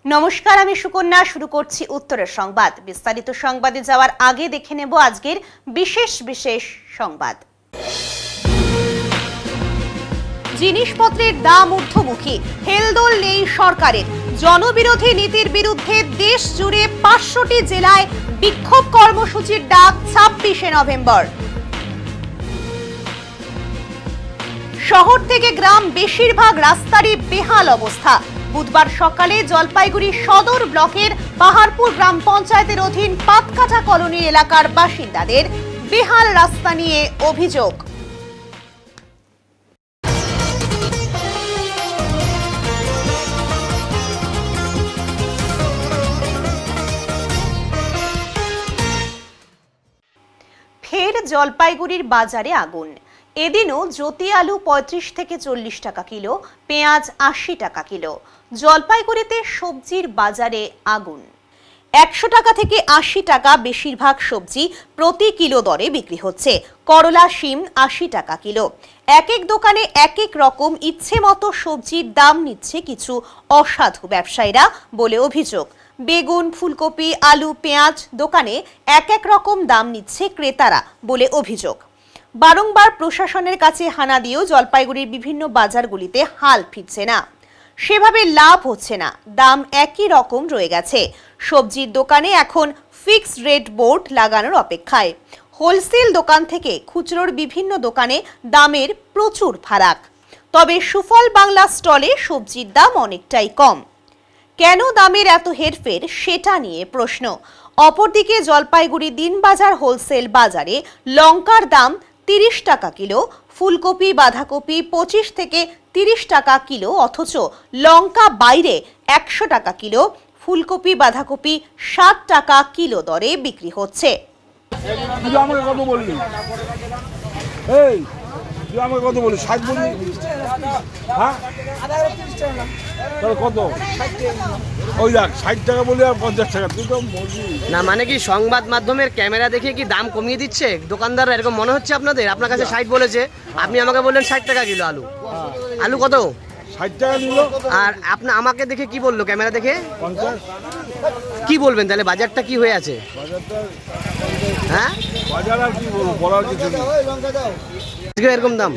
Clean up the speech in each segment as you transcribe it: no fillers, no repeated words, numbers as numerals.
নমস্কার, আমি সুকন্যা। শুরু করছি উত্তরের সংবাদ। বিস্তারিত সংবাদে যাওয়ার আগে দেখে নেব আজকের বিশেষ বিশেষ সংবাদ। জিনিসপত্রের দাম ঊর্ধ্বমুখী, হেলদোল নেই সরকারের। জনবিরোধী নীতির বিরুদ্ধে দেশ জুড়ে ৫০০টি জেলায় বিক্ষোভ কর্মসূচির ডাক ২৬শে নভেম্বর। শহর থেকে গ্রাম বেশিরভাগ রাস্তারই বেহাল অবস্থা। বুধবার সকালে জলপাইগুড়ি সদর ব্লকের পাহাড়পুর গ্রাম পঞ্চায়েতের অধীন পাতকাটা কলোনির এলাকার বাসিন্দাদের বেহাল রাস্তা নিয়ে অভিযোগ। ফের জলপাইগুড়ির বাজারে আগুন। এদিনও জ্যোতি আলু ৩৫ থেকে ৪০ টাকা কিলো, পেঁয়াজ ৮০ টাকা কিলো। জলপাইগুড়িতে সবজির বাজারে আগুন। ১০০ টাকা থেকে ৮০ টাকা বেশিরভাগ সবজি প্রতি কিলো দরে বিক্রি হচ্ছে। করলা, শিম ৮০ টাকা কিলো। এক এক দোকানে এক এক রকম ইচ্ছে মতো সবজির দাম নিচ্ছে কিছু অসাধু ব্যবসায়ীরা বলে অভিযোগ। বেগুন, ফুলকপি, আলু, পেঁয়াজ দোকানে এক এক রকম দাম নিচ্ছে ক্রেতারা বলে অভিযোগ। বারংবার প্রশাসনের কাছে হানা দিয়েও জলপাইগুড়ির বিভিন্ন বাজারগুলিতে হাল ফিরছে না, সেভাবে লাভ হচ্ছে না, দাম একই রকম রয়ে গেছে। সবজির দোকানে এখন ফিক্সড রেট বোর্ড লাগানোর অপেক্ষায়। হোলসেল দোকান থেকে খুচরোর বিভিন্ন দোকানে দামের প্রচুর ফারাক। তবে সুফল বাংলা স্টলে সবজির দাম অনেকটাই কম। কেন দামের এত হেরফের সেটা নিয়ে প্রশ্ন। অপরদিকে জলপাইগুড়ি দিনবাজার হোলসেল বাজারে লঙ্কার দাম ৩০ টাকা কিলো, ফুলকপি বাঁধাকপি ২৫ থেকে ৩০ টাকা কিলো, অথচ লঙ্কা বাইরে ১০০ টাকা কিলো, ফুলকপি বাঁধাকপি ৬০ টাকা কিলো দরে বিক্রি হচ্ছে। না মানে কি সংবাদ মাধ্যমের ক্যামেরা দেখে কি দাম কমিয়ে দিচ্ছে দোকানদাররা, এরকম মনে হচ্ছে আপনাদের? আপনার কাছে ৬০ বলেছে, আপনি আমাকে বললেন ৬০ টাকা কিলো আলু। আলু কত? ৬০ টাকা নিল। আর আপনি আমাকে দেখে কি বললো ক্যামেরা দেখে? ৫০। কি বলবেন তাহলে, বাজারটা কি হয়ে আছে? হ্যাঁ বাজার আর কি বলবো, বলার কিছু নেই। এরকম দাম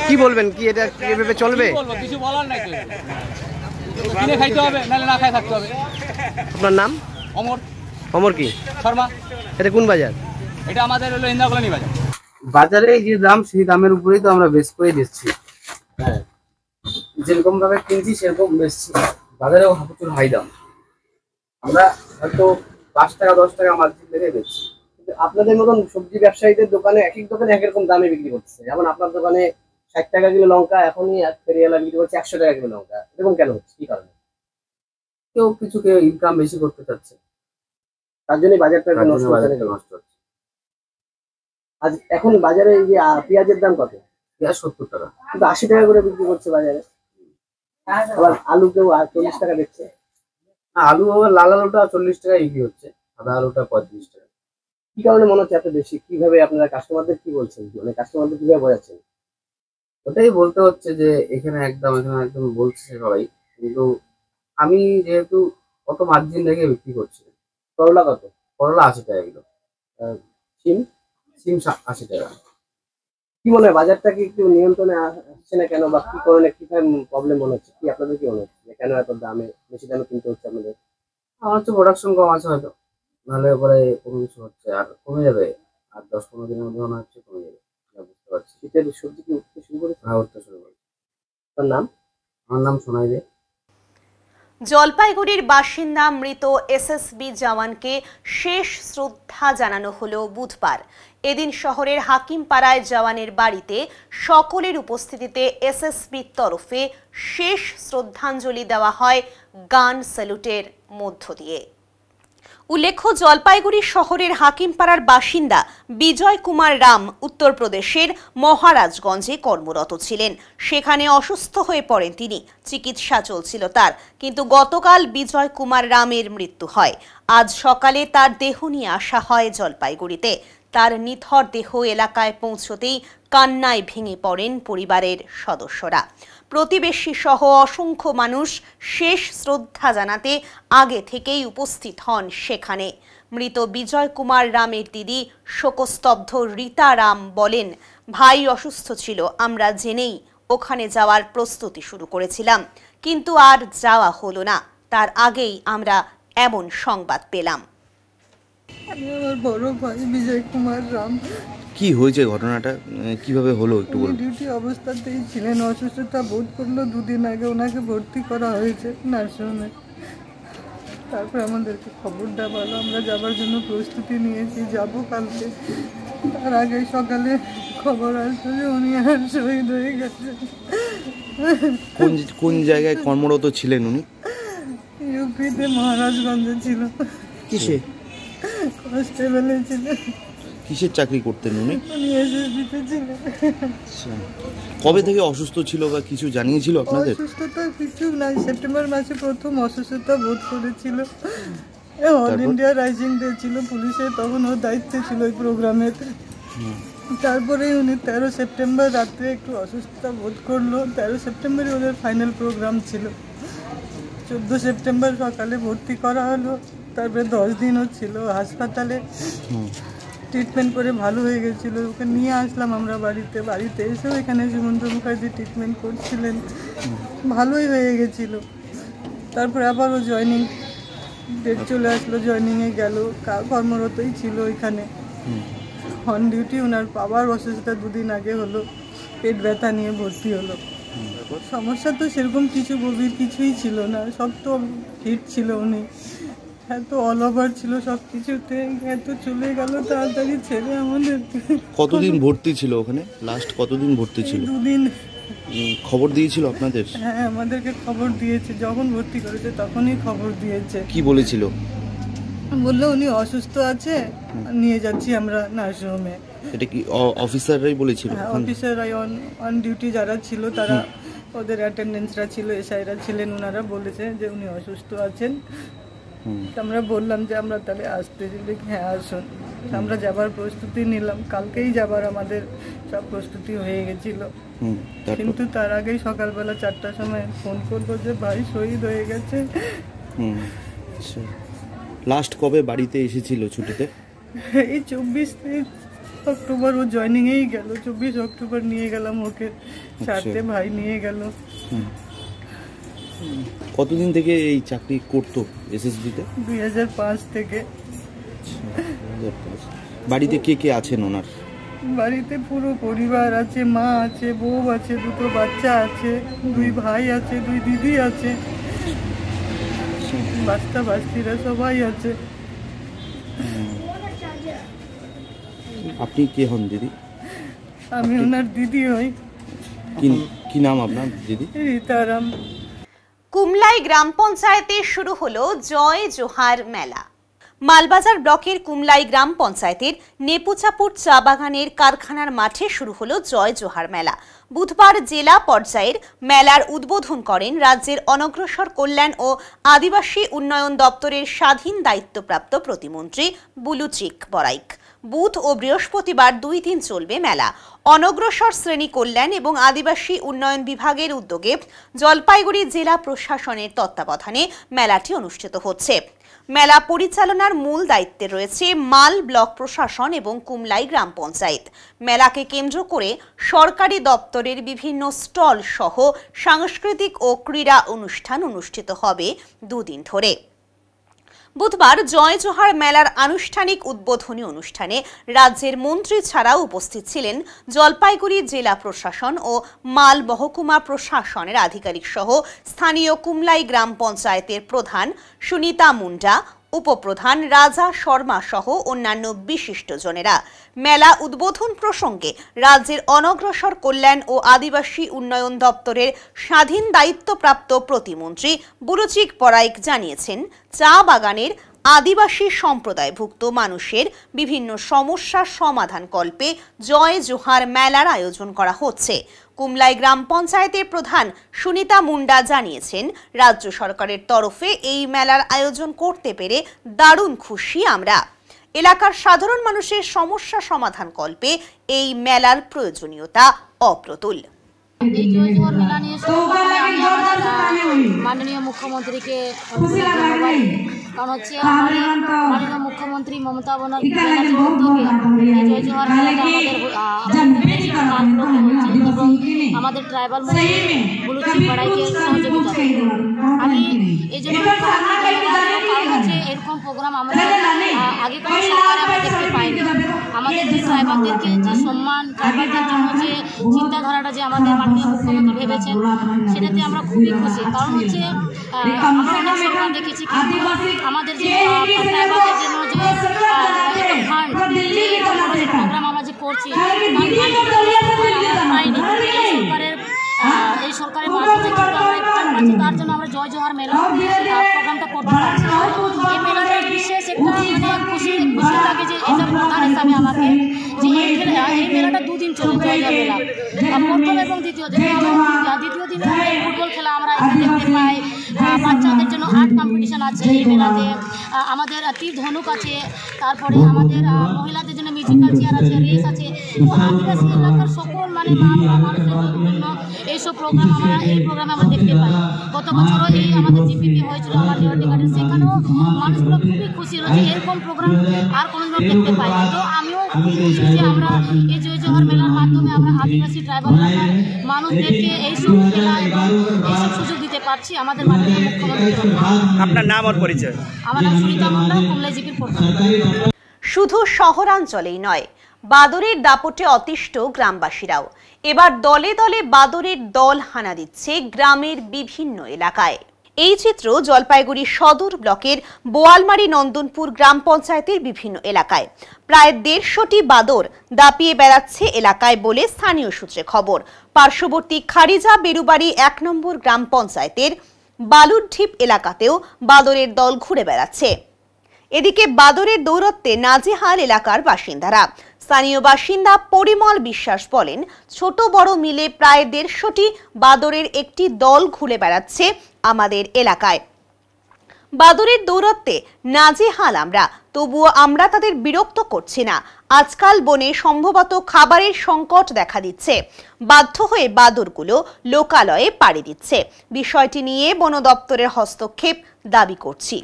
কি বলবেন? কি এটা এভাবে চলবে? কিছু বলার নাই, কিনে খাইতে হবে, নাহলে না খাই থাকতে হবে। আপনার নাম? অমর। অমর কি শর্মা। এটা কোন বাজার? এটা আমাদের হলো ইন্দিরা কলোনি বাজার। বাজারে যে দাম সেই দামের উপরেই তো আমরা বেশ করে দিচ্ছি। হ্যাঁ, যেরকম ভাবে কিনছি সেরকম বেচছি। বাজারেও প্রচুর হাই দাম। আমরা হয়তো ৫ টাকা ১০ টাকা মার্জিন থেকে বেচছি, কিন্তু আপনাদের মতন সবজি ব্যবসায়ীদের দোকানে এক এক দোকানে এক রকম দামে বিক্রি করছে। যেমন আপনার দোকানে ৬০ টাকা কিলো লঙ্কা এখনই ফেরিওয়ালা বিক্রি করছে ১০০ টাকা কিলো লঙ্কা। এরকম কেন হচ্ছে, কি কারণে? কেউ ইনকাম বেশি করতে চাচ্ছে, তার জন্যই বাজারটা নষ্ট হচ্ছে। আজ এখন বাজারে এই যে পেঁয়াজের দাম কত? পেঁয়াজ ৭০ টাকা, কিন্তু ৮০ টাকা করে বিক্রি করছে বাজারে। আবার আলু কেউ ৪০ টাকা দিচ্ছে। আলু আবার লাল আলুটা ৪০ টাকা বিক্রি হচ্ছে, সাদা আলুটা ৩৫ টাকা। কি কারণে মনে হচ্ছে এত বেশি? কিভাবে আপনারা কাস্টমারদের কি বলছেন, মানে কাস্টমারদের কিভাবে বোঝাচ্ছেন? ওটাই বলতে হচ্ছে যে এখানে একদম বলছে সবাই, কিন্তু আমি যেহেতু কত মার্জিন রেখে বিক্রি করছি। করলা কত? করলা ৮০ টাকা কিলো। সিম ৮০ টাকা। কি মনে হয় বাজারটা কি একটু নিয়ন্ত্রণে আসছে না কেন, বা কি কারণে কিভাবে প্রবলেম মনে হচ্ছে? কি আপনাদের কি মনে হচ্ছে কেন এত দামে বেশি দামে কিনতে হচ্ছে আপনাদের? আমার হচ্ছে প্রোডাকশন কম আছে হয়তো, নাহলে পরে কোনো কিছু হচ্ছে আর কমে যাবে। আর ১০-১৫ দিনের মধ্যে মনে হচ্ছে কমে যাবে, বুঝতে পারছি। শীতের সবজি কি উঠতে শুরু করেছে? হ্যাঁ, উঠতে শুরু করেছে। তার নাম? আমার নাম সোনাই দে। জলপাইগুড়ির বাসিন্দা মৃত এসএসবি জওয়ানকে শেষ শ্রদ্ধা জানানো হলো বুধবার। এদিন শহরের হাকিমপাড়ায় জওয়ানের বাড়িতে সকলের উপস্থিতিতে এসএসবির তরফে শেষ শ্রদ্ধাঞ্জলি দেওয়া হয় গান স্যালুটের মধ্য দিয়ে। উল্লেখ্য, জলপাইগুড়ি শহরের হাকিমপাড়ার বাসিন্দা বিজয় কুমার রাম উত্তরপ্রদেশের মহারাজগঞ্জে কর্মরত ছিলেন। সেখানে অসুস্থ হয়ে পড়েন তিনি। চিকিৎসা চলছিল তার, কিন্তু গতকাল বিজয় কুমার রামের মৃত্যু হয়। আজ সকালে তার দেহ নিয়ে আসা হয় জলপাইগুড়িতে। তার নিথর দেহ এলাকায় পৌঁছতেই কান্নায় ভেঙে পড়েন পরিবারের সদস্যরা। প্রতিবেশী সহ অসংখ্য মানুষ শেষ শ্রদ্ধা জানাতে আগে থেকেই উপস্থিত হন সেখানে। মৃত বিজয় কুমার রামের দিদি শোকস্তব্ধ রীতা রাম বলেন, ভাই অসুস্থ ছিল, আমরা জেনেই ওখানে যাওয়ার প্রস্তুতি শুরু করেছিলাম, কিন্তু আর যাওয়া হলো না। তার আগেই আমরা এমন সংবাদ পেলাম। আমি আমার বড় ভাই বিজয় কুমার রাম। কি হয়েছে ঘটনাটা, কিভাবে হলো একটু বলুন। ডিউটি অবস্থাতেই ছিলেন, অসুস্থতা বোধ করলো, দুদিন আগে ওনাকে ভর্তি করা হয়েছে নার্সিংহোমে। তারপর আমাদেরকে খবর দেওয়া হলো, আমরা যাবার জন্য প্রস্তুতি নিয়েছি, যাব কালকে। তার আগে সকালে খবর আসলো যে উনি আর শহীদ হয়ে গেছে। কোন জায়গায় কর্মরত ছিলেন উনি? ইউপিতে মহারাজগঞ্জে ছিল। কিসে? কনস্টেবলে ছিলেন। কিসের চাকরি করতেন উনি? উনি এসএসবিতে ছিলেন। কবে থেকে অসুস্থ ছিল বা কিছু জানিয়েছিল আপনাদের? অসুস্থতা কিছু নাই, সেপ্টেম্বর মাসে প্রথম অসুস্থতা বোধ করেছিল। অল ইন্ডিয়া রাইজিং ডে ছিল পুলিশের, তখন ওর দায়িত্বে ছিল ওই প্রোগ্রামের। তারপরে উনি 13 সেপ্টেম্বর রাত্রে একটু অসুস্থতা বোধ করলো। 13 সেপ্টেম্বরে ওদের ফাইনাল প্রোগ্রাম ছিল। 14 সেপ্টেম্বর সকালে ভর্তি করা হলো। তারপরে 10 দিনও ছিল হাসপাতালে, ট্রিটমেন্ট করে ভালো হয়ে গেছিলো। ওকে নিয়ে আসলাম আমরা বাড়িতে এসেও এখানে সুমন্ত মুখার্জি ট্রিটমেন্ট করছিলেন, ভালোই হয়ে গেছিলো। তারপরে আবারও জয়েনিং ডেট চলে আসলো, জয়েনিংয়ে গেল, কর্মরতই ছিল এখানে অন ডিউটি। ওনার বাবার অসুস্থতা 2 দিন আগে হলো, পেট ব্যথা নিয়ে ভর্তি হলো। সমস্যা তো সেরকম কিছু গভীর কিছুই ছিল না, সব তো ফিট ছিল। উনি এত অল ওভার ছিল সব কিছুতে, এত চলে গেল তাড়াতাড়ি ছেড়ে আমাদের। কতদিন ভর্তি ছিল ওখানে? লাস্ট কতদিন ভর্তি ছিল? 2 দিন। খবর দিয়েছিল আপনাদের? হ্যাঁ, আমাদেরকে খবর দিয়েছে, যখন ভর্তি করেছে তখনই খবর দিয়েছে। কি বলেছিল? বললো উনি অসুস্থ আছে, নিয়ে যাচ্ছি আমরা নার্সিংহোমে। এটা কি অফিসাররাই বলেছিল? হ্যাঁ, অফিসাররাই অন ডিউটি যারা ছিল তারা, ওদের অ্যাটেন্ডেন্সরা ছিল, এসআইরা ছিলেন, ওনারা বলেছে যে উনি অসুস্থ আছেন। আমরা বললাম যে আমরা তাহলে আসতে দিলে, হ্যাঁ আসুন। আমরা যাবার প্রস্তুতি নিলাম, কালকেই যাবার আমাদের সব প্রস্তুতি হয়ে গেছিল। কিন্তু তার আগেই সকালবেলা 4টার সময় ফোন করলো যে ভাই শহীদ হয়ে গেছে। লাস্ট কবে বাড়িতে এসেছিল ছুটিতে? এই 24 অক্টোবর ও জয়েনিংয়েই গেল। 24 অক্টোবর নিয়ে গেলাম ওকে, 4টে ভাই নিয়ে গেল। কতদিন থেকে এই চাকরি করতো এসএসবিতে? 2005 থেকে। বাড়িতে কে কে আছেন ওনার? বাড়িতে পুরো পরিবার আছে, মা আছে, বউ আছে, 2টো বাচ্চা আছে, 2 ভাই আছে, 2 দিদি আছে, বাচ্চা বাচ্চিরা সবাই আছে। আপনি কে হন দিদি? আমি ওনার দিদি হই। কি নাম আপনার দিদি? রীতারাম। কুমলাই গ্রাম পঞ্চায়েতে শুরু হলো জয় জোহার মেলা। মালবাজার ব্লকের কুমলাই গ্রাম পঞ্চায়েতের নেপুচাপুর চা বাগানের কারখানার মাঠে শুরু হলো জয় জোহার মেলা। বুধবার জেলা পর্যায়ের মেলার উদ্বোধন করেন রাজ্যের অনগ্রসর কল্যাণ ও আদিবাসী উন্নয়ন দপ্তরের স্বাধীন দায়িত্বপ্রাপ্ত প্রতিমন্ত্রী বুলুচিক বরাইক। বুধ ও বৃহস্পতিবার 2 দিন চলবে মেলা। অনগ্রসর শ্রেণী কল্যাণ এবং আদিবাসী উন্নয়ন বিভাগের উদ্যোগে জলপাইগুড়ি জেলা প্রশাসনের তত্ত্বাবধানে মেলাটি অনুষ্ঠিত হচ্ছে। মেলা পরিচালনার মূল দায়িত্বে রয়েছে মাল ব্লক প্রশাসন এবং কুমলাই গ্রাম পঞ্চায়েত। মেলাকে কেন্দ্র করে সরকারি দপ্তরের বিভিন্ন স্টল সহ সাংস্কৃতিক ও ক্রীড়া অনুষ্ঠান অনুষ্ঠিত হবে 2 দিন ধরে। বুধবার জয় জোহার মেলার আনুষ্ঠানিক উদ্বোধনী অনুষ্ঠানে রাজ্যের মন্ত্রী ছাড়াও উপস্থিত ছিলেন জলপাইগুড়ি জেলা প্রশাসন ও মাল মহকুমা প্রশাসনের আধিকারিক সহ স্থানীয় কুমলাই গ্রাম পঞ্চায়েতের প্রধান সুনিতা মুন্ডা, উপপ্রধান রাজা শর্মা সহ অন্যান্য বিশিষ্টজনেরা। মেলা উদ্বোধন প্রসঙ্গে রাজ্যের অনগ্রসর কল্যাণ ও আদিবাসী উন্নয়ন দপ্তরের স্বাধীন দায়িত্বপ্রাপ্ত প্রতিমন্ত্রী বুলুচিক বরাইক জানিয়েছেন, চা বাগানের আদিবাসী সম্প্রদায়ভুক্ত মানুষের বিভিন্ন সমস্যার সমাধান কল্পে জয় জোহার মেলার আয়োজন করা হচ্ছে। কুমলাই গ্রাম পঞ্চায়েতের প্রধান সুনিতা মুন্ডা জানিয়েছেন, রাজ্য সরকারের তরফে এই মেলার আয়োজন করতে পেরে দারুণ খুশি আমরা। এলাকার সাধারণ মানুষের সমস্যা সমাধান কল্পে এই মেলার প্রয়োজনীয়তা অপ্রতুল। এই জয়জোহর মেলা নিয়ে সর্বপ্রথমে আমি আমাদের মাননীয় মুখ্যমন্ত্রীকে ধন্যবাদ, কারণ হচ্ছে আমাদের মাননীয় মুখ্যমন্ত্রী মমতা ব্যানার্জির উদ্যোগে এই জয়জোহর মেলাটা এবং আমাদের ট্রাইবাল বুলুচি পাড়াইকে সহযোগিতা। আমি এই জন্য কারণ হচ্ছে এরকম প্রোগ্রাম আমরা আগে কোনো সরকারে আমরা দেখতে পাইনি। আমাদের যে ট্রাইবালদেরকে যে সম্মান, ট্রাইবালদের জন্য যে চিন্তাধারাটা যে আমাদের মাননীয় মুখ্যমন্ত্রী ভেবেছেন, সেটাতে আমরা খুবই খুশি। কারণ হচ্ছে আমরা অনেক সরকার দেখেছি, কিন্তু আমাদের যে ট্রাইবালদের জন্য যে ফান্ড, যে প্রোগ্রাম আমরা যে করছি পাইনি। এই সরকারের মাধ্যমে কিন্তু আমরা ফান্ড পাচ্ছি, তার জন্য আমরা জয়জোহর মেলা প্রোগ্রামটা করতে পারছি। এই মেলাটা বিশেষ একটা খুশি লাগে যে এটা প্রধান হিসাবে আমাকে যে এই মেলাটা দুদিন চলে জয়জোহর মেলা, প্রথম এবং দ্বিতীয় দিন। দ্বিতীয় দিনে ফুটবল খেলা আমরা এখানে দেখতে পাই, বাচ্চাদের জন্য আর্ট কম্পিটিশন আছে এই মেলাতে, আমাদের তীর ধনুক আছে, তারপরে আমাদের মহিলাদের জন্য মিউজিক্যাল চেয়ার আছে, রেস আছে। তো আদিবাসী এলাকার সকল মানুষের জন্য এইসব প্রোগ্রাম এই প্রোগ্রামে আমরা দেখতে পাই। গত বছরও এই আমাদের জিপিপি হয়েছিল আমার লিবার্টি গার্ডেন, সেখানেও মানুষগুলো খুবই খুশি হলো যে এরকম প্রোগ্রাম আর কোনোদিনও দেখতে পাই। তো আমিও খুবই খুশি যে আমরা এই জয়জোহর মেলার মাধ্যমে আমরা আদিবাসী ট্রাইবাল এলাকার মানুষদেরকে এইসব খেলা এবং এইসব সুযোগ দিতে পারছি আমাদের মাননীয় মুখ্যমন্ত্রী। আপনার নাম আর পরিচয়? আমার নাম সুনিতা মন্ডল, কুমলাই জিপির প্রধান। শুধু শহরাঞ্চলেই নয়, বাদরের দাপটে অতিষ্ঠ গ্রামবাসীরাও। এবার দলে দলে বাদরের দল হানা দিচ্ছে গ্রামের বিভিন্ন এলাকায়। এই চিত্র জলপাইগুড়ি সদর ব্লকের বোয়ালমারি নন্দনপুর গ্রাম পঞ্চায়েতের বিভিন্ন এলাকায়। প্রায় 150টি বাদর দাপিয়ে বেড়াচ্ছে এলাকায় বলে স্থানীয় সূত্রে খবর। পার্শ্ববর্তী খারিজা বেরুবাড়ি 1 নম্বর গ্রাম পঞ্চায়েতের বালুরঢিপ এলাকাতেও বাদরের দল ঘুরে বেড়াচ্ছে। এদিকে বাদরের দৌরত্বে নাজেহাল এলাকার বাসিন্দারা। স্থানীয় বাসিন্দা পরিমল বিশ্বাস বলেন, ছোট বড় মিলে প্রায় 150টি বাদরের একটি দল ঘুরে বেড়াচ্ছে আমাদের এলাকায়। বাদরের দৌরত্বে নাজেহাল আমরা, তবুও আমরা তাদের বিরক্ত করছি না। আজকাল বনে সম্ভবত খাবারের সংকট দেখা দিচ্ছে, বাধ্য হয়ে বাদরগুলো লোকালয়ে পাড়ি দিচ্ছে। বিষয়টি নিয়ে বন দপ্তরের হস্তক্ষেপ দাবি করছি।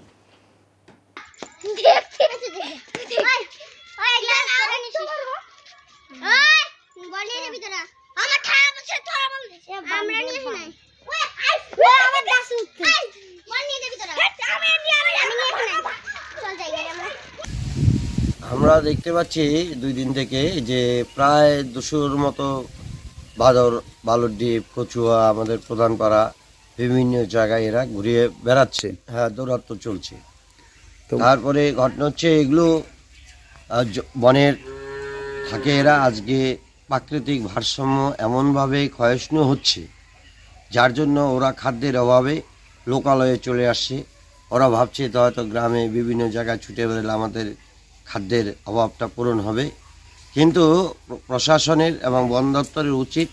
আমরা দেখতে পাচ্ছি 2 দিন থেকে যে প্রায় 200-র মতো বাদর বালুরডিপ, কচুয়া, আমাদের প্রধান পাড়া বিভিন্ন জায়গায় এরা ঘুরিয়ে বেড়াচ্ছে। হ্যাঁ, দৌরাত্ম্য চলছে। তারপরে ঘটনা হচ্ছে এগুলো বনের থাকে এরা। আজকে প্রাকৃতিক ভারসাম্য এমনভাবে ক্ষয়িষ্ণু হচ্ছে, যার জন্য ওরা খাদ্যের অভাবে লোকালয়ে চলে আসছে। ওরা ভাবছে তো হয়তো গ্রামে বিভিন্ন জায়গায় ছুটে বেরোলে আমাদের খাদ্যের অভাবটা পূরণ হবে। কিন্তু প্রশাসনের এবং বন দপ্তরের উচিত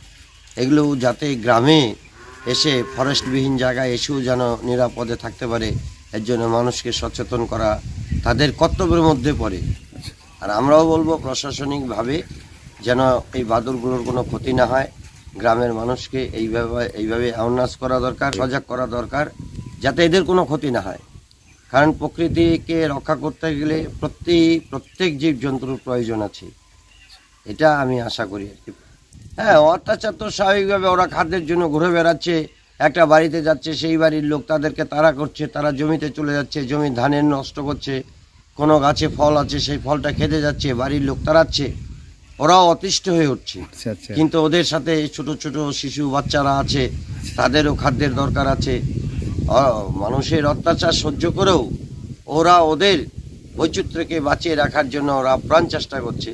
এগুলো যাতে গ্রামে এসে ফরেস্টবিহীন জায়গায় এসেও যেন নিরাপদে থাকতে পারে, এর জন্য মানুষকে সচেতন করা তাদের কর্তব্যের মধ্যে পড়ে। আর আমরাও বলবো প্রশাসনিকভাবে যেন এই বাদুড়গুলোর কোনো ক্ষতি না হয়। গ্রামের মানুষকে এইভাবে অ্যাওয়ারনেস করা দরকার, সজাগ করা দরকার, যাতে এদের কোনো ক্ষতি না হয়। কারণ প্রকৃতিকে রক্ষা করতে গেলে প্রত্যেক জীবজন্তুর প্রয়োজন আছে, এটা আমি আশা করি আর কি। হ্যাঁ, অত্যাচার তো স্বাভাবিকভাবে ওরা খাদ্যের জন্য ঘুরে বেড়াচ্ছে। একটা বাড়িতে যাচ্ছে, সেই বাড়ির লোক তাদেরকে তাড়া করছে, তারা জমিতে চলে যাচ্ছে, জমি ধানের নষ্ট করছে। কোনো গাছে ফল আছে, সেই ফলটা খেতে যাচ্ছে, বাড়ির লোক তাড়াচ্ছে, ওরাও অতিষ্ঠ হয়ে উঠছে। কিন্তু ওদের সাথে ছোট ছোট শিশু বাচ্চারা আছে, তাদেরও খাদ্যের দরকার আছে। মানুষের অত্যাচার সহ্য করেও ওরা ওদের বৈচিত্র্যকে বাঁচিয়ে রাখার জন্য ওরা প্রাণ চেষ্টা করছে।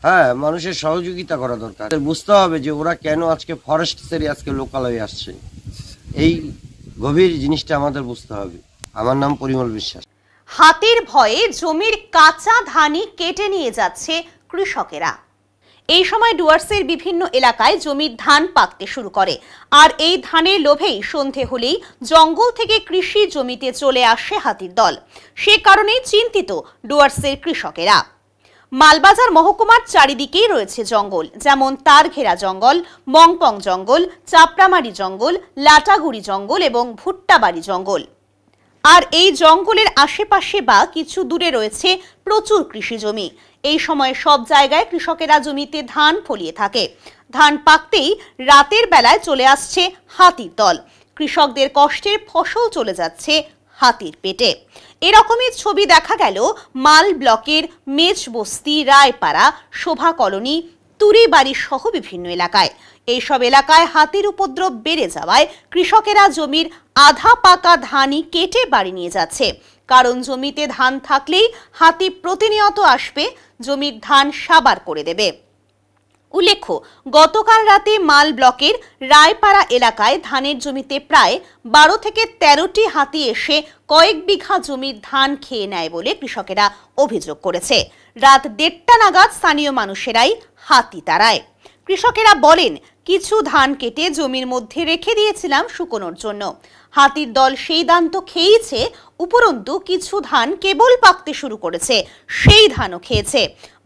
হ্যাঁ, মানুষের সহযোগিতা করা দরকার। বুঝতে হবে যে ওরা কেন আজকে ফরেস্ট সেরে আজকে লোকালয়ে আসছে, এই গভীর জিনিসটা আমাদের বুঝতে হবে। আমার নাম পরিমল বিশ্বাস। হাতির ভয়ে জমির কাঁচা ধানই কেটে নিয়ে যাচ্ছে কৃষকেরা। এই সময় ডুয়ার্সের বিভিন্ন এলাকায় জমির ধান পাকতে শুরু করে, আর এই ধানের লোভেই সন্ধে হলেই জঙ্গল থেকে কৃষি জমিতে চলে আসে হাতির দল। সে কারণেই চিন্তিত ডুয়ার্সের কৃষকেরা। মালবাজার মহকুমার চারিদিকেই রয়েছে জঙ্গল, যেমন তার ঘেরা জঙ্গল, মংপং জঙ্গল, চাপড়ামারি জঙ্গল, লাটাগুড়ি জঙ্গল এবং ভুট্টাবাড়ি জঙ্গল। আর এই জঙ্গলের আশেপাশে বা কিছু দূরে রয়েছে প্রচুর কৃষি জমি। এই সময় সব জায়গায় কৃষকেরা জমিতে ধান ফলিয়ে থাকে। ধান পাকতেই রাতের বেলায় চলে আসছে হাতির দল। কৃষকদের কষ্টের ফসল চলে যাচ্ছে হাতির পেটে। এরকমই ছবি দেখা গেল মাল ব্লকের মেজবস্তি, রায়পাড়া, শোভা কলোনি, তুরিবাড়ি সহ বিভিন্ন এলাকায়। এইসব এলাকায় হাতির উপদ্রব বেড়ে যাওয়ায় কৃষকেরা জমির আধা পাকা ধানই কেটে বাড়ি নিয়ে যাচ্ছে। কারণ জমিতে ধান থাকলেই হাতি প্রতিনিয়ত আসবে, জমির ধান সাবার করে দেবে। উল্লেখ্য, গতকাল রাতে মাল ব্লকের রায়পাড়া এলাকায় ধানের জমিতে প্রায় 12 থেকে 13টি হাতি এসে কয়েক বিঘা জমির ধান খেয়ে নেয় বলে কৃষকেরা অভিযোগ করেছে। রাত 1:30 নাগাদ স্থানীয় মানুষেরাই হাতি তাড়ায়। কৃষকেরা বলেন, কিছু ধান কেটে জমির মধ্যে রেখে দিয়েছিলাম শুকোনোর জন্য। হাতির দল সেই ধান তো খেয়েছে, উপরন্তু কিছু ধান কেবল পাকতে শুরু করেছে, সেই ধানও খেয়েছে।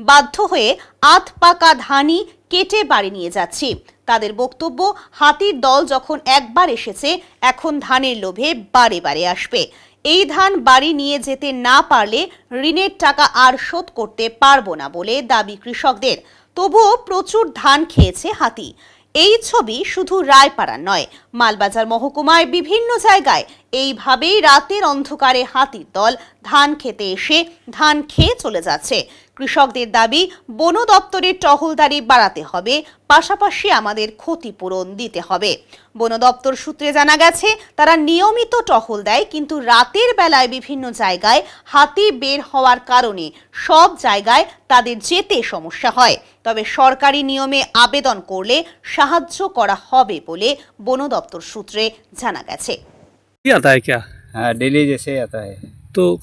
বাধ্য হয়ে আধ পাকা ধানই কেটে বাড়ি নিয়ে যাচ্ছি। তাদের বক্তব্য, হাতির দল যখন একবার এসেছে, এখন ধানের লোভে বারে বারে আসবে। এই ধান বাড়ি নিয়ে যেতে না পারলে ঋণের টাকা আর শোধ করতে পারবো না বলে দাবি কৃষকদের। তবুও প্রচুর ধান খেয়েছে হাতি। এই ছবি শুধু রায়পাড়া নয়, মালবাজার মহকুমায় বিভিন্ন জায়গায় এইভাবেই রাতের অন্ধকারে হাতির দল ধান খেতে এসে ধান খেয়ে চলে যাচ্ছে। কৃষকদের দাবি, বন দপ্তরের টহলদারি বাড়াতে হবে, পাশাপাশি আমাদের ক্ষতিপূরণ দিতে হবে। বন দপ্তর সূত্রে জানা গেছে, তারা নিয়মিত টহল দেয়, কিন্তু রাতের বেলায় বিভিন্ন জায়গায় হাতি বের হওয়ার কারণে সব জায়গায় তাদের যেতে সমস্যা হয়। তবে সরকারি নিয়মে আবেদন করলে সাহায্য করা হবে বলে বন দপ্তর সূত্রে জানা গেছে। आता है क्या? हाँ, डेली जैसे आता है। तो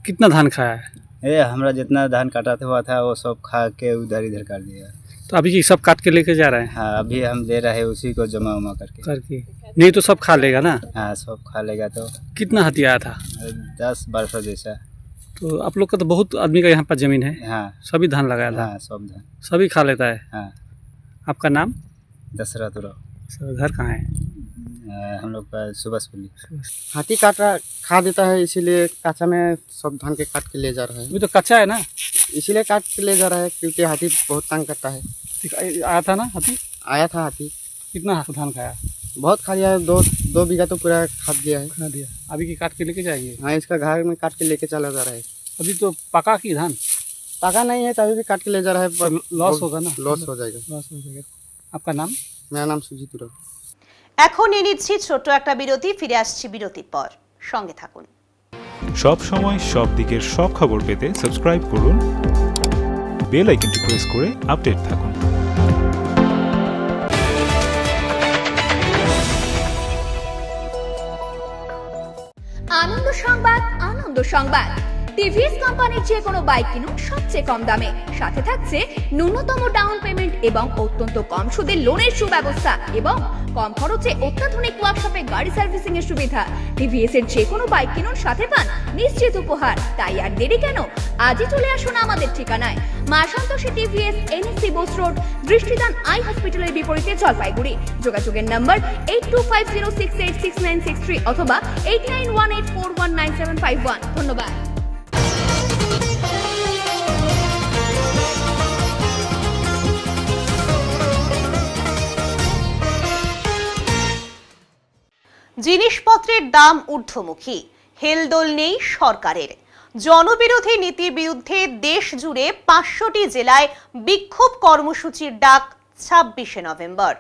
कितना धान खाया है? हमारा जितना धान काटा हुआ था वो सब खा के उधर इधर कर दिया। तो अभी सब काट के लेके जा रहे हैं? हाँ, अभी हम दे रहे हैं उसी को जमा उमा करके। नहीं तो सब खा लेगा ना? हाँ, सब खा लेगा। तो कितना हाथी आया था? 10-12 जैसा। तो आप लोग का तो बहुत आदमी का यहाँ पर जमीन है। हाँ, सभी धान लगाया था? हाँ, सब धान सभी खा लेता है। हाँ। आपका नाम? दशरथ राव। घर कहाँ है? हम लोग का सुबसपल्ली। हाथी खा देता है, इसीलिए कच्चा में सब धान के काट के ले जा रहा है। अभी तो कच्चा है ना, इसीलिए काट के ले जा रहा है क्योंकि हाथी बहुत तंग करता है। आया था ना हाथी? आया था हाथी। कितना धान खाया? बहुत खा लिया है, 2 बीघा तो पूरा खा दिया है। खा दिया। अभी की काट के लेके जाएंगे? हाँ, इसका घर में काट के लेके चला जा रहा है। अभी तो पका की धान? पका नहीं है, तभी भी काट के ले जा रहा है। लॉस होगा ना? लॉस हो जाएगा। आपका नाम? मेरा नाम सुजीत राव। এখন নিয়ে নিচ্ছি ছোট্ট একটা বিরতি, ফিরে আসছি বিরতির পর, সঙ্গে থাকুন। সব সময় সব দিকের সব খবর পেতে সাবস্ক্রাইব করুন, বেল আইকনটি প্রেস করে আপডেট থাকুন। আনন্দ সংবাদ, আনন্দ সংবাদ। টিভিএস কোম্পানির যে কোনো বাইক কিনুন সবচেয়ে কম দামে, সাথে থাকছে ন্যূনতম ডাউন পেমেন্ট এবং অত্যন্ত কম সুদে লোনের সুব্যবস্থা এবং কম খরচে অত্যাধুনিক ওয়ার্কশপে গাড়ি সার্ভিসিং এর সুবিধা। টিভিএস এর যে কোনো বাইক কিনুন সাথে পান নিশ্চিত উপহার। তাই আর দেরি কেন, আজই চলে আসুন আমাদের ঠিকানায়, মা Santoshi TVS, NSC Bose road, Drishtidan I হসপিটালের বিপরীতে, জলপাইগুড়ি। যোগাযোগের নম্বর 8250686963 অথবা 8918419751। ধন্যবাদ। জিনিসপত্রের দাম ঊর্ধ্বমুখী, হেলদোল নেই সরকারের। জনবিরোধী নীতির বিরুদ্ধে দেশ জুড়ে 500টি জেলায় বিক্ষোভ কর্মসূচির ডাক 26শে নভেম্বর।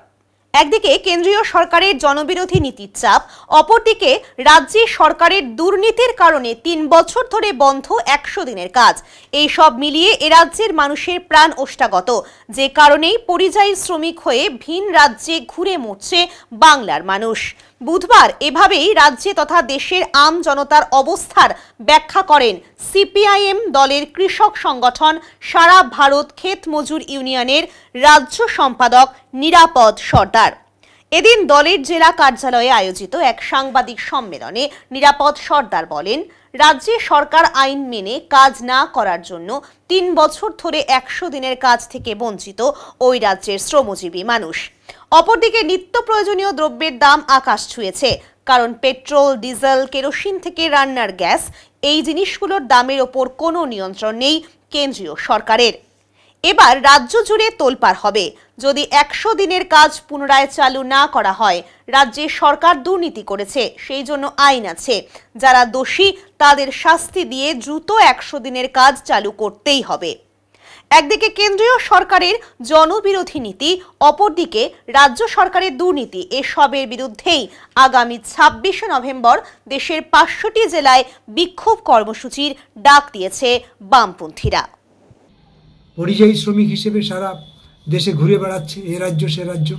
একদিকে কেন্দ্রীয় সরকারের জনবিরোধী নীতির চাপ, অপরদিকে রাজ্যের সরকারের দুর্নীতির কারণে 3 বছর ধরে বন্ধ 100 দিনের কাজ। এই সব মিলিয়ে এ রাজ্যের মানুষের প্রাণ ওষ্ঠাগত, যে কারণেই পরিযায়ী শ্রমিক হয়ে ভিন রাজ্যে ঘুরে মরছে বাংলার মানুষ। বুধবার এভাবেই রাজ্যে তথা দেশের আম জনতার অবস্থার ব্যাখ্যা করেন সিপিআইএম দলের কৃষক সংগঠন সারা ভারত ক্ষেত মজুর ইউনিয়নের রাজ্য সম্পাদক নিরাপদ সর্দার। এদিন দলের জেলা কার্যালয়ে আয়োজিত এক সাংবাদিক সম্মেলনে নিরাপদ সর্দার বলেন, রাজ্যে সরকার আইন মেনে কাজ না করার জন্য ৩ বছর ধরে ১০০ দিনের কাজ থেকে বঞ্চিত ওই রাজ্যের শ্রমজীবী মানুষ। অপরদিকে নিত্য প্রয়োজনীয় দ্রব্যের দাম আকাশ ছুঁয়েছে, কারণ পেট্রোল, ডিজেল, কেরোসিন থেকে রান্নার গ্যাস এই জিনিসগুলোর দামের ওপর কোনো নিয়ন্ত্রণ নেই কেন্দ্রীয় সরকারের। এবার রাজ্য জুড়ে তোলপাড় হবে যদি ১০০ দিনের কাজ পুনরায় চালু না করা হয়। রাজ্যে সরকার দুর্নীতি করেছে, সেই জন্য আইন আছে। যারা দোষী তাদের শাস্তি দিয়ে দ্রুত ১০০ দিনের কাজ চালু করতেই হবে। একদিকে কেন্দ্রীয় সরকারের জনবিরোধী নীতি, অপরদিকে রাজ্য সরকারের দুর্নীতি, এসবের বিরুদ্ধেই আগামী ২৬শে নভেম্বর দেশের ৫০০টি জেলায় বিক্ষোভ কর্মসূচির ডাক দিয়েছে বামপন্থীরা। পরিযায়ী শ্রমিক হিসেবে সারা দেশে ঘুরে বেড়াচ্ছে, এ রাজ্য সে রাজ্য,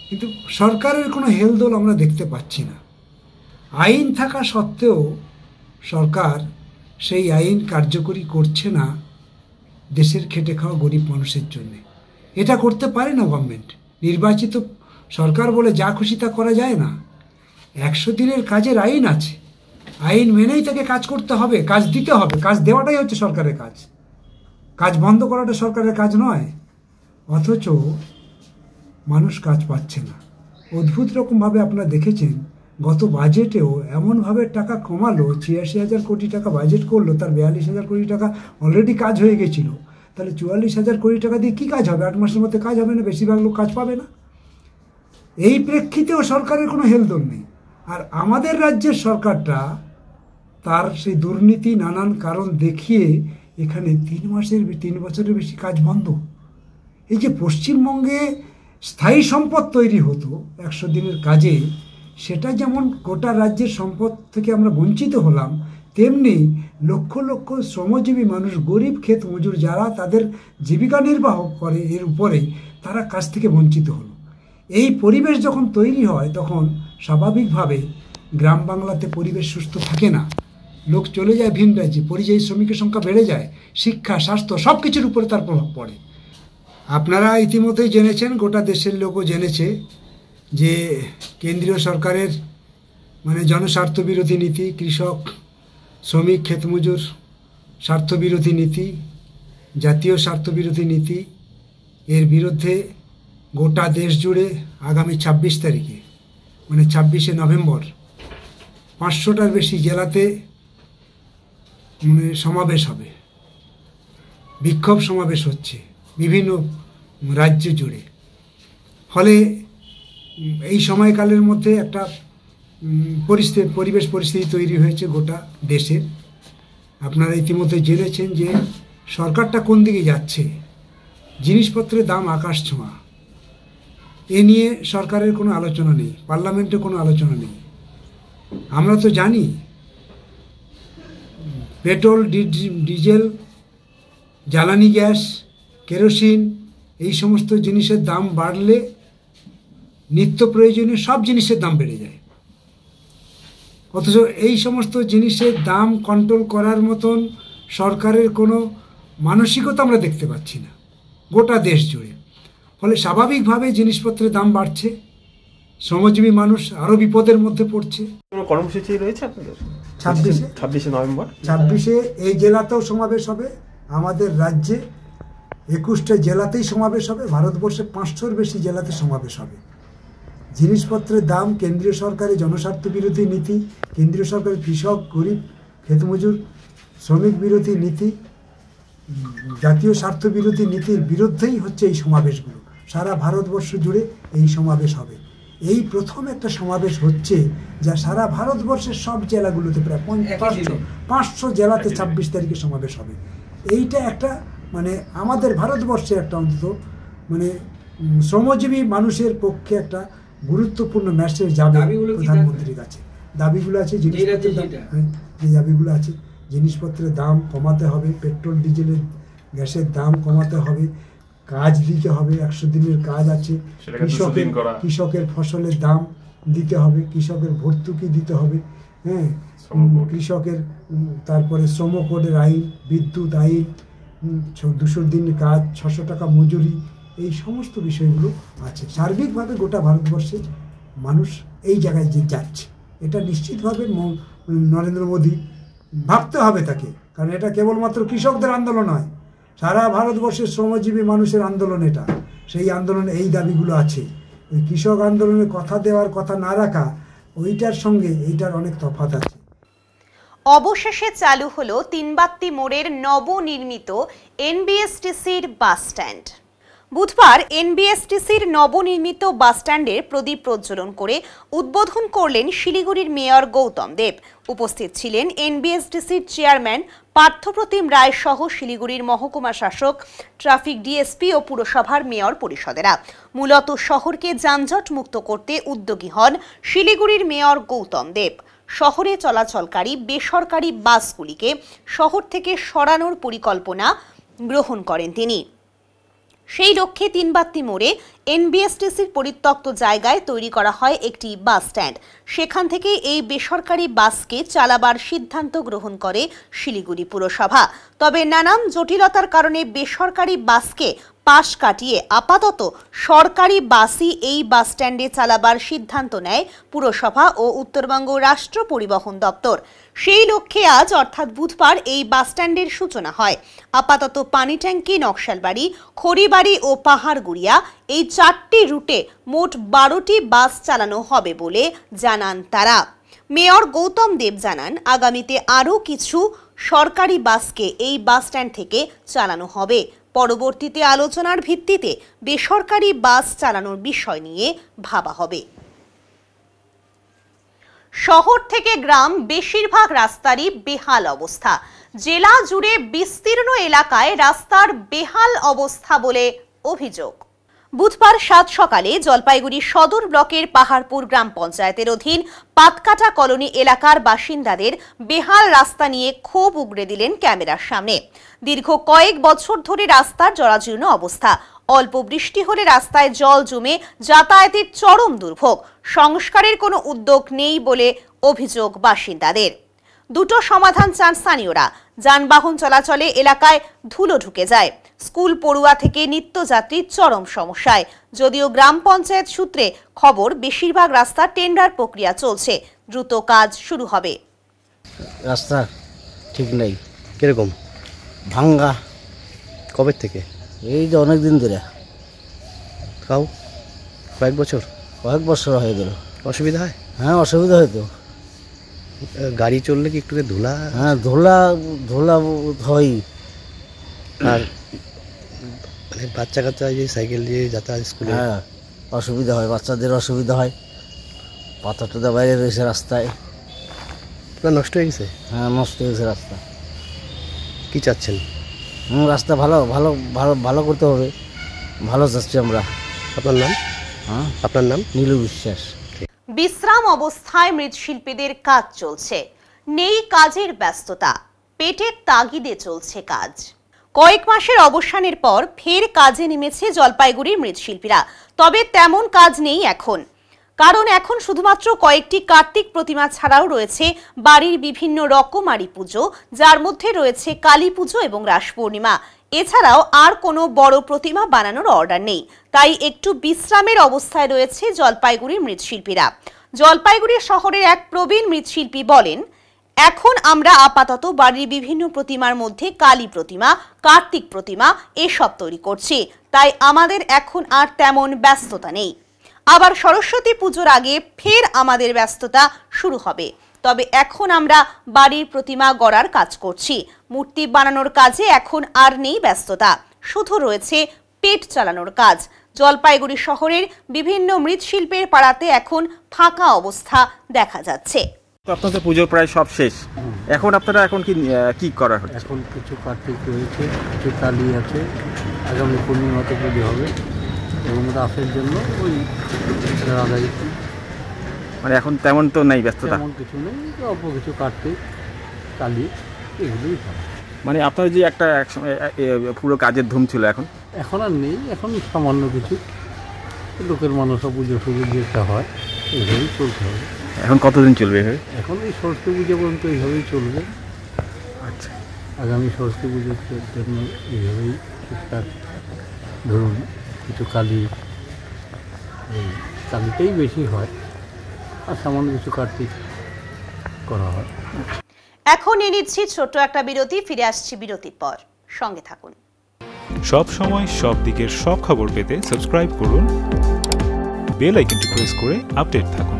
কিন্তু সরকারের কোনো হেলদোল আমরা দেখতে পাচ্ছি না। আইন থাকা সত্ত্বেও সরকার সেই আইন কার্যকরী করছে না দেশের খেটে খাওয়া গরিব মানুষের জন্য। এটা করতে পারে না গভর্নমেন্ট। নির্বাচিত সরকার বলে যা খুশি তা করা যায় না। ১০০ দিনের কাজের আইন আছে, আইন মেনেই তাকে কাজ করতে হবে, কাজ দিতে হবে। কাজ দেওয়াটাই হচ্ছে সরকারের কাজ, কাজ বন্ধ করাটা সরকারের কাজ নয়। অথচ মানুষ কাজ পাচ্ছে না। অদ্ভুত রকমভাবে আপনারা দেখেছেন গত বাজেটেও এমনভাবে টাকা কমালো, ৮৬,০০০ কোটি টাকা বাজেট করলো, তার ৪২,০০০ কোটি টাকা অলরেডি কাজ হয়ে গেছিল। তাহলে ৪৪,০০০ কোটি টাকা দিয়ে কী কাজ হবে? ৮ মাসের মধ্যে কাজ হবে না, বেশিরভাগ লোক কাজ পাবে না। এই প্রেক্ষিতেও সরকারের কোনো হেলদোল নেই। আর আমাদের রাজ্যের সরকারটা তার সেই দুর্নীতি নানান কারণ দেখিয়ে এখানে ৩ বছরের বেশি কাজ বন্ধ। এই যে পশ্চিমবঙ্গে স্থায়ী সম্পদ তৈরি হতো ১০০ দিনের কাজে, সেটা যেমন গোটা রাজ্যের সম্পদ থেকে আমরা বঞ্চিত হলাম, তেমনি লক্ষ লক্ষ শ্রমজীবী মানুষ, গরিব ক্ষেত মজুর যারা তাদের জীবিকা নির্বাহ করে এর উপরেই, তারা কাজ থেকে বঞ্চিত হলো। এই পরিবেশ যখন তৈরি হয় তখন স্বাভাবিকভাবে গ্রাম বাংলাতে পরিবেশ সুস্থ থাকে না, লোক চলে যায় ভিন রাজ্যে, পরিযায়ী শ্রমিকের সংখ্যা বেড়ে যায়, শিক্ষা, স্বাস্থ্য সব কিছুর উপরে তার প্রভাব পড়ে। আপনারা ইতিমধ্যেই জেনেছেন, গোটা দেশের লোকও জেনেছে যে কেন্দ্রীয় সরকারের জনস্বার্থ বিরোধী নীতি, কৃষক, শ্রমিক, ক্ষেতমজুর স্বার্থবিরোধী নীতি, জাতীয় স্বার্থবিরোধী নীতি, এর বিরুদ্ধে গোটা দেশ জুড়ে আগামী ২৬ তারিখে ২৬শে নভেম্বর ৫০০টার বেশি জেলাতে সমাবেশ হবে, বিক্ষোভ সমাবেশ হচ্ছে বিভিন্ন রাজ্য জুড়ে। ফলে এই সময়কালের মধ্যে একটা পরিবেশ পরিস্থিতি তৈরি হয়েছে গোটা দেশে। আপনারা ইতিমধ্যে জেনেছেন যে সরকারটা কোন দিকে যাচ্ছে। জিনিসপত্রের দাম আকাশ ছোঁয়া, এ নিয়ে সরকারের কোনো আলোচনা নেই, পার্লামেন্টে কোনো আলোচনা নেই। আমরা তো জানি পেট্রোল, ডিজেল, জ্বালানি গ্যাস, কেরোসিন এই সমস্ত জিনিসের দাম বাড়লে নিত্য প্রয়োজনীয় সব জিনিসের দাম বেড়ে যায়। অথচ এই সমস্ত জিনিসের দাম কন্ট্রোল করার মতন সরকারের কোনো মানসিকতা আমরা দেখতে পাচ্ছি না গোটা দেশ জুড়ে। ফলে স্বাভাবিকভাবে জিনিসপত্রের দাম বাড়ছে, শ্রমজীবী মানুষ আরও বিপদের মধ্যে পড়ছে। কোনো কর্মসূচি রয়েছে আপনাদের? 26শে নভেম্বর 26শে এই জেলাতেও সমাবেশ হবে, আমাদের রাজ্যে 21টা জেলাতেই সমাবেশ হবে, ভারতবর্ষে 500-র বেশি জেলাতে সমাবেশ হবে। জিনিসপত্রের দাম, কেন্দ্রীয় সরকারের জনস্বার্থ বিরোধী নীতি, কেন্দ্রীয় সরকারের কৃষক, গরিব, ক্ষেতমজুর, শ্রমিক বিরোধী নীতি, জাতীয় স্বার্থ বিরোধী নীতির বিরুদ্ধেই হচ্ছে এই সমাবেশগুলো। সারা ভারতবর্ষ জুড়ে এই সমাবেশ হবে। এই প্রথম একটা সমাবেশ হচ্ছে যা সারা ভারতবর্ষের সব জেলাগুলোতে, প্রায় 500 জেলাতে 26 তারিখে সমাবেশ হবে। এইটা একটা আমাদের ভারতবর্ষে একটা অন্তত শ্রমজীবী মানুষের পক্ষে একটা গুরুত্বপূর্ণ মেসেজ যাবে প্রধানমন্ত্রীর কাছে। দাবিগুলো আছে, জিনিসপত্রের দাম, যে দাবিগুলো আছে, জিনিসপত্রের দাম কমাতে হবে, পেট্রোল, ডিজেলের, গ্যাসের দাম কমাতে হবে, কাজ দিতে হবে, 100 দিনের কাজ আছে, কৃষকের ফসলের দাম দিতে হবে, কৃষকের ভর্তুকি দিতে হবে, হ্যাঁ, কৃষকের, তারপরে শ্রম কোডের আইন, বিদ্যুৎ আইন, 200 দিনের কাজ, 600 টাকা মজুরি, এই সমস্ত বিষয়গুলো আছে। সার্বিকভাবে গোটা ভারতবর্ষে মানুষ এই জায়গায় যে যাচ্ছে, এটা নিশ্চিতভাবে নরেন্দ্র মোদী ভাবতে হবে তাকে, কারণ এটা কেবলমাত্র কৃষকদের আন্দোলন নয়, সারা ভারতবর্ষের শ্রমজীবী মানুষের আন্দোলন এটা। সেই আন্দোলনে এই দাবিগুলো আছে। ওই কৃষক আন্দোলনে কথা দেওয়ার কথা না রাখা, ওইটার সঙ্গে এইটার অনেক তফাৎ আছে। অবশেষে চালু হলো তিনবাত্তি মোড়ের নবনির্মিত এনবিএসটিসির বাস স্ট্যান্ড। বুধবার এনবিএসটিসির নবনির্মিত বাস স্ট্যান্ডের প্রদীপ প্রজ্বলন করে উদ্বোধন করলেন শিলিগুড়ির মেয়র গৌতম দেব। উপস্থিত ছিলেন এনবিএসটিসির চেয়ারম্যান পার্থপ্রতিম রায় সহ শিলিগুড়ির মহকুমা শাসক, ট্রাফিক ডিএসপি ও পুরসভার মেয়র পরিষদেরা। মূলত শহরকে যানজট মুক্ত করতে উদ্যোগী হন শিলিগুড়ির মেয়র গৌতম দেব। শহরে চলাচলকারী বেসরকারি বাসগুলিকে শহর থেকে সরানোর পরিকল্পনা গ্রহণ করেন তিনি। সেই লক্ষ্যে তিনবাত্তি মোড়ে এনবিএসটিসির পরিত্যক্ত জায়গায় তৈরি করা হয় একটি বাস স্ট্যান্ড। সেখান থেকে এই বেসরকারি বাসকে চালাবার সিদ্ধান্ত গ্রহণ করে শিলিগুড়ি পুরসভা। তবে নানান জটিলতার কারণে বেসরকারি বাসকে পাশ কাটিয়ে আপাতত সরকারি বাসই এই বাস স্ট্যান্ডে চালাবার সিদ্ধান্ত নেয় পুরসভা ও উত্তরবঙ্গ রাষ্ট্র পরিবহন দপ্তর। সেই লক্ষ্যে আজ অর্থাৎ বুধবার এই বাস স্ট্যান্ডের সূচনা হয়। আপাতত পানিট্যাঙ্কি, নকশালবাড়ি, খড়িবাড়ি ও পাহাড়গুড়িয়া এই 4টি রুটে মোট 12টি বাস চালানো হবে বলে জানান তারা। মেয়র গৌতম দেব জানান, আগামীতে আরও কিছু সরকারি বাসকে এই বাস স্ট্যান্ড থেকে চালানো হবে। পরবর্তীতে আলোচনার ভিত্তিতে বেসরকারি বাস চালানোর বিষয় নিয়ে ভাবা হবে। শহর থেকে গ্রাম বেশিরভাগ রাস্তারই বেহাল অবস্থা। জেলা জুড়ে বিস্তীর্ণ এলাকায় রাস্তার বেহাল অবস্থা বলে অভিযোগ। বুধবার 7 সকালে জলপাইগুড়ি সদর ব্লকের পাহাড়পুর গ্রাম পঞ্চায়েতের অধীন পাতকাটা কলোনি এলাকার বাসিন্দাদের বেহাল রাস্তা নিয়ে ক্ষোভ উগরে দিলেন ক্যামেরার সামনে। দীর্ঘ কয়েক বছর ধরে রাস্তার জরাজীর্ণ অবস্থা। অল্প বৃষ্টি হলে রাস্তায় জল জমে যাতায়াতের চরম দুর্ভোগ। সংস্কারের কোনো উদ্যোগ নেই বলে অভিযোগ বাসিন্দাদের। দুটো সমাধান চান স্থানীয়রা। যানবাহন চলাচলে এলাকায় ধুলো ঢুকে যায়। স্কুল পড়ুয়া থেকে নিত্যযাত্রীর চরম সমস্যায়। যদিও গ্রাম পঞ্চায়েত সূত্রে খবর, বেশিরভাগ রাস্তা টেন্ডার প্রক্রিয়া চলছে, দ্রুত কাজ শুরু হবে। রাস্তা ঠিক নেই। কিরকম? ভাঙ্গা। কবে থেকে? এই যে অনেক দিন ধরে। তাও কয়েক বছর হয়ে গেল। অসুবিধা হয়? হ্যাঁ, অসুবিধা হয়তো। গাড়ি চললে কি একটু ধুলা? হ্যাঁ, ধুলা হয়। আর মানে বাচ্চা কাচ্চা যে সাইকেল দিয়ে যাতায়াত স্কুলে, হ্যাঁ অসুবিধা হয়, বাচ্চাদের অসুবিধা হয়। পাতা টাতা বাইরে রয়েছে রাস্তায়। নষ্ট হয়ে গেছে? হ্যাঁ, নষ্ট হয়ে গেছে রাস্তা। কি চাচ্ছেন? রাস্তা ভালো ভালো ভালো ভালো করতে হবে। ভালো চাচ্ছি আমরা। আপনার নাম? আপনার নাম? নীলু বিশ্বাস। বিশ্রাম অবস্থায় মৃৎশিল্পীদের কাজ চলছে। নেই কাজের ব্যস্ততা, পেটের তাগিদে চলছে কাজ। কয়েক মাসের অবসানের পর ফের কাজে নেমেছে জলপাইগুড়ির মৃৎশিল্পীরা। তবে তেমন কাজ নেই এখন, কারণ এখন শুধুমাত্র কয়েকটি কার্তিক প্রতিমা ছাড়াও রয়েছে বাড়ির বিভিন্ন রকমারি পুজো, যার মধ্যে রয়েছে কালী পুজো এবং রাস পূর্ণিমা। এছাড়াও আর কোনো বড় প্রতিমা বানানোর অর্ডার নেই। তাই একটু বিশ্রামের অবস্থায় রয়েছে জলপাইগুড়ির মৃৎশিল্পীরা। জলপাইগুড়ি শহরের এক প্রবীণ মৃৎশিল্পী বলেন, এখন আমরা আপাতত বাড়ির বিভিন্ন প্রতিমার মধ্যে কালী প্রতিমা, কার্তিক প্রতিমা এসব তৈরি করছি। তাই আমাদের এখন আর তেমন ব্যস্ততা নেই। আবার সরস্বতী পুজোর আগে ফের আমাদের ব্যস্ততা শুরু হবে। তবে এখন আমরা বাড়ির প্রতিমা গড়ার কাজ করছি। মূর্তি বানানোর কাজে এখন আর নেই ব্যস্ততা, শুধু রয়েছে পেট চালানোর কাজ। জলপাইগুড়ি শহরের বিভিন্ন মৃৎশিল্পের পাড়াতে এখন ফাঁকা অবস্থা দেখা যাচ্ছে। আপনাদের পুজো প্রায় সব শেষ, এখন আপনারা এখন কি করার হচ্ছে? এখন কিছু কার্তিক রয়েছে, কিছু কালী আছে, আগামী পূর্ণিমাতে পুজো হবে এবং রাসের জন্য ওই আদায়। মানে এখন তেমন তো নেই ব্যস্ততা? তেমন কিছু নেই, অল্প কিছু কার্তিক, কালী এগুলোই হয়। মানে আপনার যে একটা একসময় পুরো কাজের ধুম ছিল, এখন আর নেই। এখন সামান্য কিছু লোকের মানুষ পুজো সুযোগ যেটা হয় এইভাবেই চলতে হবে। এখন কতদিন চলবে? এখন এই সরস্বতী পুজো পর্যন্ত এইভাবেই চলবে। আচ্ছা, আগামী সরস্বতী পুজোর জন্য এইভাবেই টুকটাক ধরুন কিছু কালি, এই কালিতেই বেশি হয়, আর সামান্য কিছু কার্তিক করা হয়। এখন নিয়ে নিচ্ছি ছোট্ট একটা বিরতি, ফিরে আসছি বিরতির পর, সঙ্গে থাকুন। সব সময় সব দিকের সব খবর পেতে সাবস্ক্রাইব করুন, বেল আইকনটি প্রেস করে আপডেট থাকুন।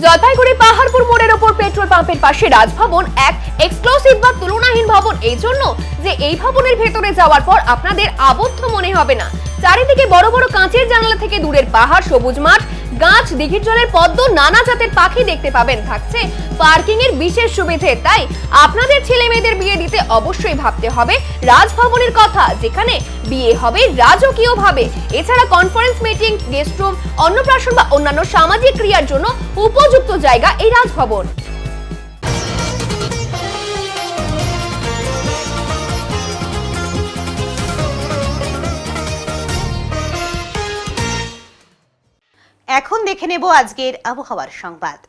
জলপাইগুড়ি পাহাড়পুর মোড়ের ওপর পেট্রোল পাম্পের পাশে রাজভবন এক এক্সক্লুসিভ বা তুলনাহীন ভবন, এই জন্য যে এই ভবনের ভেতরে যাওয়ার পর আপনাদের আবদ্ধ মনে হবে না। চারিদিকে বড় বড় কাঁচের জানালা থেকে দূরের পাহাড়, সবুজ মাঠ, গাছ, দিঘির জলের পদ্ম, নানা জাতের পাখি দেখতে পাবেন। থাকছে পার্কিং এর বিশেষ সুবিধে। তাই আপনাদের ছেলে মেয়েদের বিয়ে দিতে অবশ্যই ভাবতে হবে রাজভবনের কথা, যেখানে বিয়ে হবে রাজকীয় ভাবে। এছাড়া কনফারেন্স, মিটিং, গেস্ট রুম, অন্নপ্রাশন বা অন্যান্য সামাজিক ক্রিয়ার জন্য উপযুক্ত জায়গা এই রাজভবন। এখন দেখে নেব আজকের আবহাওয়ার সংবাদ।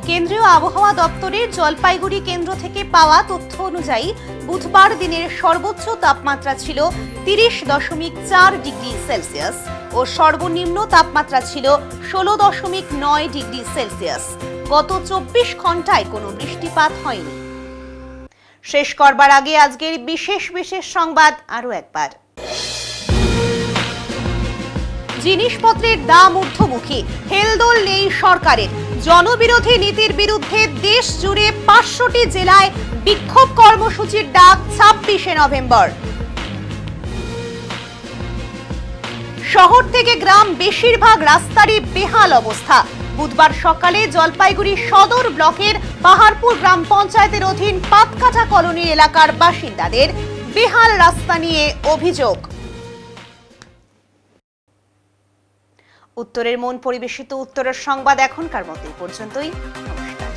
কেন্দ্রীয় আবহাওয়া দপ্তরের জলপাইগুড়ি কেন্দ্র থেকে পাওয়া তথ্য অনুযায়ী বুধবার দিনের সর্বোচ্চ তাপমাত্রা ছিল 30.4 ডিগ্রি সেলসিয়াস ও সর্বনিম্ন তাপমাত্রা ছিল 16.9 ডিগ্রি সেলসিয়াস। গত 24 ঘন্টায় কোনো বৃষ্টিপাত হয়নি। শেষ করবার আগে আজকের বিশেষ সংবাদ আরো একবার। জিনিসপত্রের দাম ঊর্ধ্বমুখী, হেলদোল নেই সরকারের। জনবিরোধী নীতির বিরুদ্ধে দেশ জুড়ে 500টি জেলায় বিক্ষোভ কর্মসূচির ডাক 26শে নভেম্বর। শহর থেকে গ্রাম বেশিরভাগ রাস্তারই বেহাল অবস্থা। বুধবার সকালে জলপাইগুড়ি সদর ব্লকের পাহাড়পুর গ্রাম পঞ্চায়েতের অধীন পাতকাটা কলোনির এলাকার বাসিন্দাদের বেহাল রাস্তা নিয়ে অভিযোগ। উত্তরের মন পরিবেশিত উত্তরের সংবাদ এখনকার মতো এই পর্যন্তই। নমস্কার।